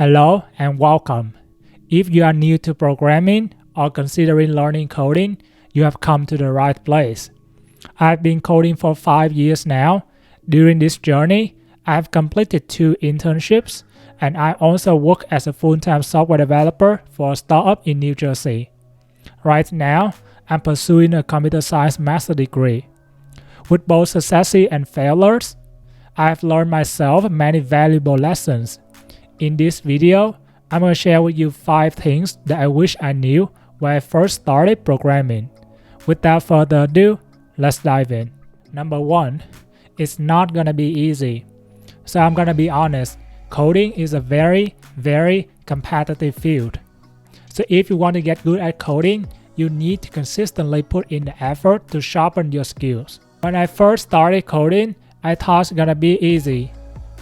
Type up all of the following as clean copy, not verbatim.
Hello and welcome. If you are new to programming or considering learning coding, you have come to the right place. I've been coding for 5 years now. During this journey, I've completed 2 internships, and I also work as a full-time software developer for a startup in New Jersey. Right now, I'm pursuing a computer science master's degree. With both successes and failures, I've learned myself many valuable lessons. In this video, I'm going to share with you 5 things that I wish I knew when I first started programming. Without further ado, let's dive in. Number 1, it's not going to be easy. So I'm going to be honest, coding is a very competitive field. So if you want to get good at coding, you need to consistently put in the effort to sharpen your skills. When I first started coding, I thought it's gonna be easy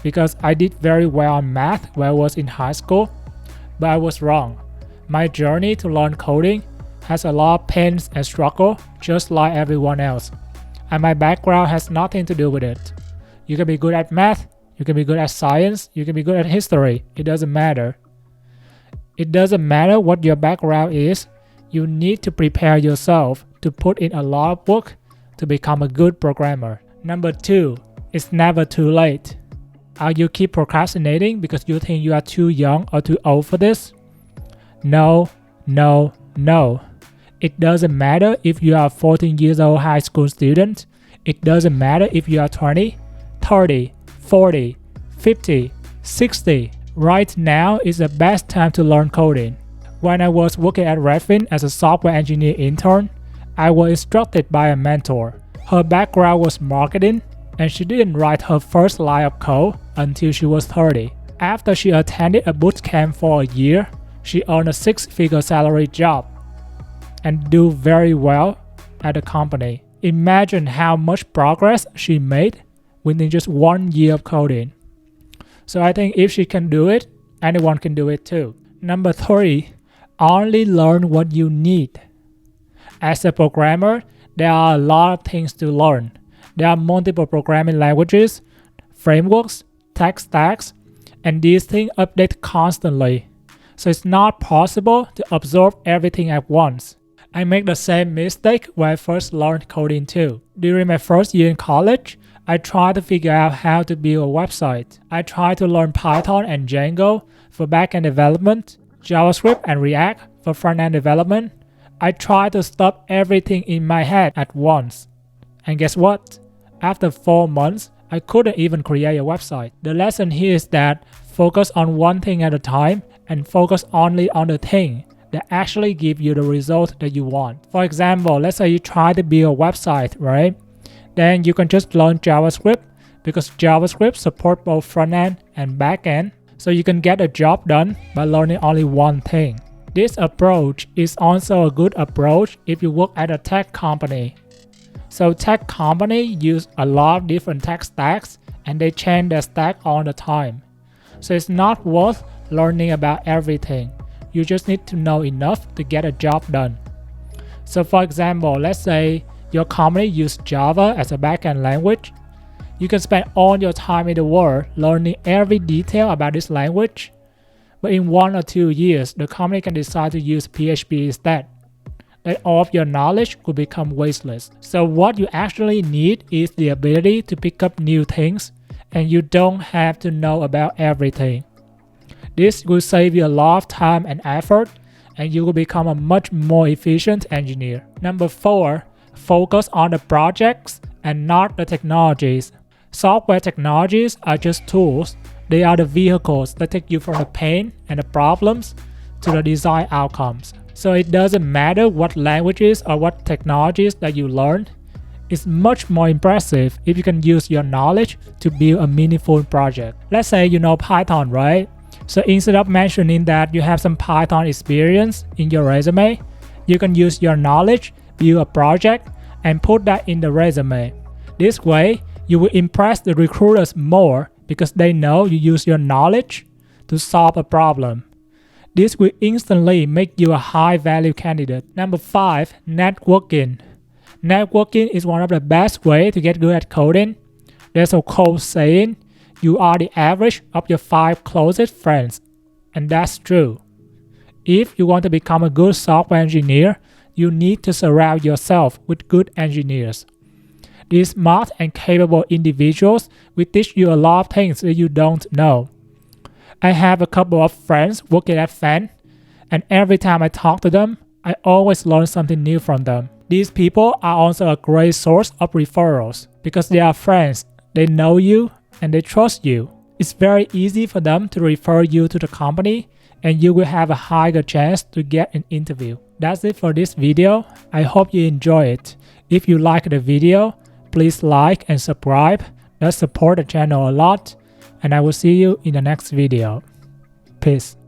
because I did very well on math when I was in high school, but I was wrong. My journey to learn coding has a lot of pains and struggle just like everyone else, and my background has nothing to do with it. You can be good at math, you can be good at science, you can be good at history, it doesn't matter. It doesn't matter what your background is, you need to prepare yourself to put in a lot of work to become a good programmer. Number 2, it's never too late. Are you keep procrastinating because you think you are too young or too old for this? No. It doesn't matter if you are a 14 years old high school student. It doesn't matter if you are 20, 30, 40, 50, 60. Right now is the best time to learn coding. When I was working at Redfin as a software engineer intern, I was instructed by a mentor. Her background was marketing, and she didn't write her first line of code until she was 30. After she attended a boot camp for a year, she earned a 6-figure salary job and do very well at the company. Imagine how much progress she made within just 1 year of coding. So I think if she can do it, anyone can do it too. Number 3, only learn what you need. As a programmer, there are a lot of things to learn. There are multiple programming languages, frameworks, tech stacks, and these things update constantly. So it's not possible to absorb everything at once. I make the same mistake when I first learned coding too. During my first year in college, I tried to figure out how to build a website. I tried to learn Python and Django for backend development, JavaScript and React for front-end development. I tried to stop everything in my head at once. And guess what? After 4 months, I couldn't even create a website. The lesson here is that focus on one thing at a time and focus only on the thing that actually give you the result that you want. For example, let's say you try to build a website, right? Then you can just learn JavaScript because JavaScript supports both front-end and back-end, so you can get a job done by learning only one thing. This approach is also a good approach if you work at a tech company. So tech companies use a lot of different tech stacks and they change their stack all the time. So it's not worth learning about everything. You just need to know enough to get a job done. So for example, let's say your company uses Java as a backend language. You can spend all your time in the world learning every detail about this language. But in 1 or 2 years, the company can decide to use PHP instead. Then all of your knowledge could become wasteless. So what you actually need is the ability to pick up new things, and you don't have to know about everything. This will save you a lot of time and effort, and you will become a much more efficient engineer. Number 4, focus on the projects and not the technologies. Software technologies are just tools. They are the vehicles that take you from the pain and the problems to the desired outcomes. So it doesn't matter what languages or what technologies that you learn. It's much more impressive if you can use your knowledge to build a meaningful project. Let's say you know Python, right? So instead of mentioning that you have some Python experience in your resume, you can use your knowledge, build a project, and put that in the resume. This way, you will impress the recruiters more because they know you use your knowledge to solve a problem. This will instantly make you a high-value candidate. Number 5, networking. Networking is one of the best ways to get good at coding. There's a quote saying, you are the average of your 5 closest friends. and that's true. If you want to become a good software engineer, you need to surround yourself with good engineers. These smart and capable individuals will teach you a lot of things that you don't know. I have a couple of friends working at FAANG, and every time I talk to them, I always learn something new from them. These people are also a great source of referrals because they are friends, they know you, and they trust you. It's very easy for them to refer you to the company, and you will have a higher chance to get an interview. That's it for this video. I hope you enjoy it. If you like the video, please like and subscribe. That supports the channel a lot, and I will see you in the next video. Peace.